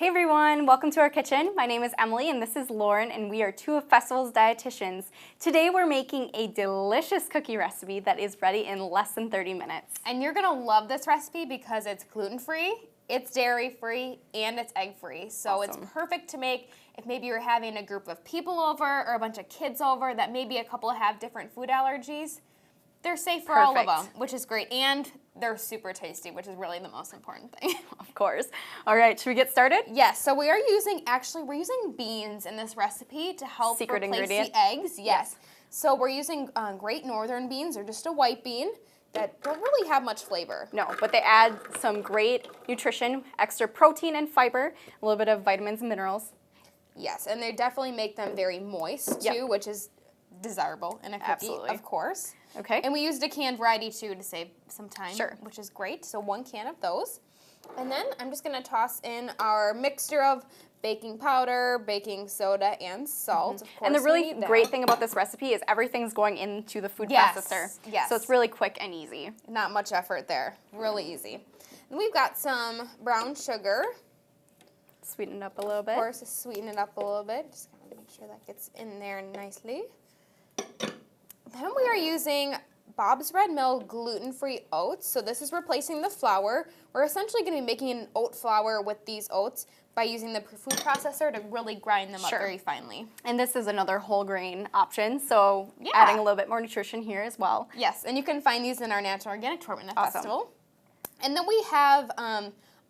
Hey everyone, welcome to our kitchen. My name is Emily and this is Lauren and we are two of Festival's dietitians. Today we're making a delicious cookie recipe that is ready in less than 30 minutes. And you're gonna love this recipe because it's gluten-free, it's dairy-free, and it's egg-free. So Awesome. It's perfect to make if maybe you're having a group of people over or a bunch of kids over that maybe a couple have different food allergies. They're safe for all of them, which is great. And they're super tasty, which is really the most important thing. Of course. All right, should we get started? Yes, so we're using beans in this recipe to help Secret replace ingredient? the eggs. Yes. So we're using Great Northern beans, or just a white bean, that don't really have much flavor. No, but they add some great nutrition, extra protein and fiber, a little bit of vitamins and minerals. Yes, and they definitely make them very moist too, which is desirable in a cookie, Absolutely. of course. Okay. And we used a canned variety too to save some time, Sure. which is great. So 1 can of those. And then I'm just gonna toss in our mixture of baking powder, baking soda, and salt. Of course, And the we really need that. great thing about this recipe is everything's going into the food Yes, processor. yes. So it's really quick and easy. Not much effort there, really easy. And we've got some brown sugar. Sweeten it up a little bit. Of course, to sweeten it up a little bit. Just gotta make sure that gets in there nicely. Then we are using Bob's Red Mill gluten-free oats. So this is replacing the flour. We're essentially going to be making an oat flour with these oats by using the food processor to really grind them up very finely. And this is another whole grain option, so Yeah. adding a little bit more nutrition here as well. Yes, and you can find these in our natural organic assortment at Awesome. Festival. And then we have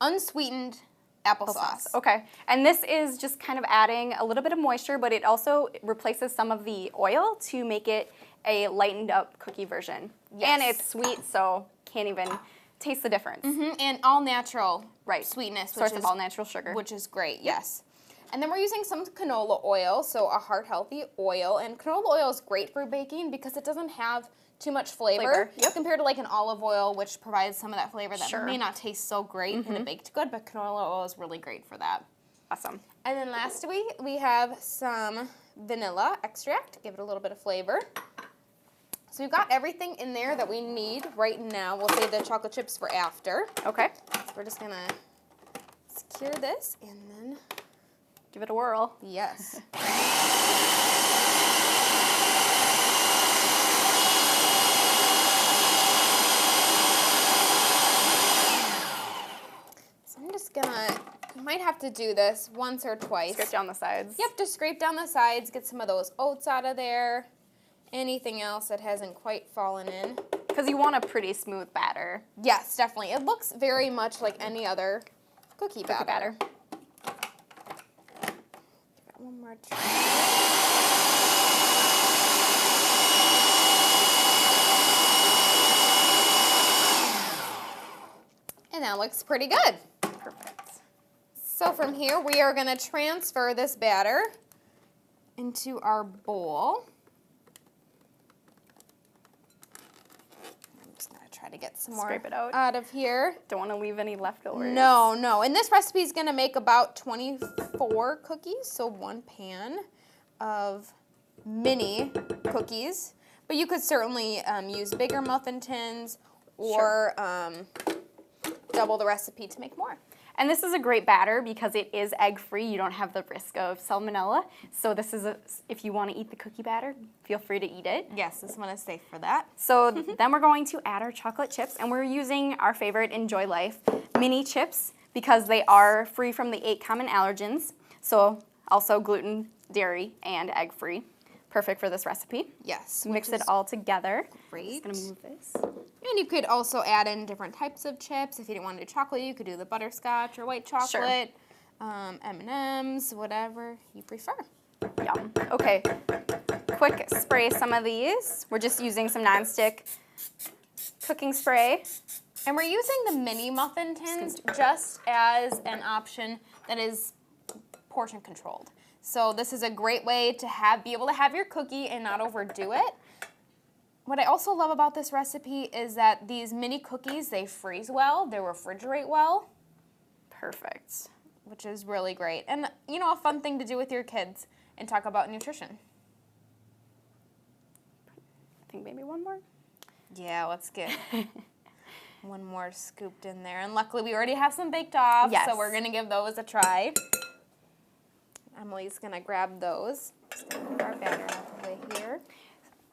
unsweetened applesauce. Okay, and this is just kind of adding a little bit of moisture, but it also replaces some of the oil to make it a lightened up cookie version. Yes. And it's sweet, so can't even taste the difference. And all natural sweetness. Source of all natural sugar. Which is great, yes. And then we're using some canola oil, so a heart-healthy oil. And canola oil is great for baking because it doesn't have too much flavor. Compared to like an olive oil, which provides some of that flavor that may not taste so great in a baked good, but canola oil is really great for that. Awesome. And then lastly, we have some vanilla extract, give it a little bit of flavor. So we've got everything in there that we need right now. We'll save the chocolate chips for after. Okay. So we're just gonna secure this and then, Give it a whirl. yes. So I'm just gonna, you might have to do this once or twice. Scrape down the sides. Yep, just scrape down the sides, get some of those oats out of there. Anything else that hasn't quite fallen in. Because you want a pretty smooth batter. Yes, definitely. It looks very much like any other cookie batter. Give it one more try. And that looks pretty good. Perfect. So from here, we are going to transfer this batter into our bowl. Try to get some more Scrape it out. out of here. Don't want to leave any leftovers. No, no. And this recipe is going to make about 24 cookies, so 1 pan of mini cookies. But you could certainly use bigger muffin tins or double the recipe to make more. And this is a great batter because it is egg-free. You don't have the risk of salmonella. So this is, if you want to eat the cookie batter, feel free to eat it. Yes, this one is safe for that. So then we're going to add our chocolate chips, and we're using our favorite Enjoy Life mini chips because they are free from the 8 common allergens. So also gluten, dairy, and egg-free. Perfect for this recipe. Yes. Mix it all together. Great. Just gonna move this. And you could also add in different types of chips. If you didn't want to do chocolate, you could do the butterscotch or white chocolate, M&Ms, whatever you prefer. Yum. Okay, quick spray some of these. We're just using some nonstick cooking spray. And we're using the mini muffin tins just as an option that is portion controlled. So this is a great way to be able to have your cookie and not overdo it. What I also love about this recipe is that these mini cookies, they freeze well, they refrigerate well. Perfect. Which is really great. And, you know, a fun thing to do with your kids and talk about nutrition. I think maybe one more. Yeah, let's get One more scooped in there. And luckily we already have some baked off, Yes. so we're going to give those a try. Emily's going to grab those. Just going to move our batter out of the way here.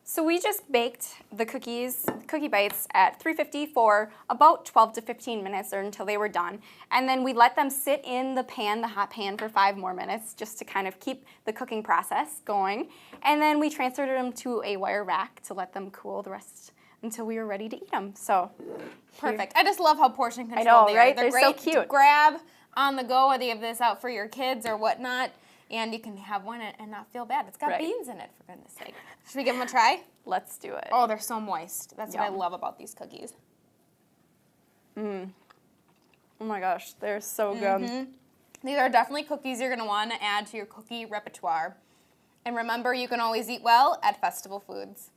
So we just baked the cookie bites at 350 for about 12 to 15 minutes or until they were done. And then we let them sit in the pan, the hot pan, for 5 more minutes just to kind of keep the cooking process going. And then we transferred them to a wire rack to let them cool the rest until we were ready to eat them. So perfect. I just love how portion controlled I know, they are. right? They're They're so great cute. to grab on the go, whether you have this out for your kids or whatnot. And you can have one and not feel bad. It's got Right. beans in it, for goodness sake. Should we give them a try? Let's do it. Oh, they're so moist. That's what I Yum. love about these cookies. Oh my gosh, they're so good. These are definitely cookies you're going to want to add to your cookie repertoire. And remember, you can always eat well at Festival Foods.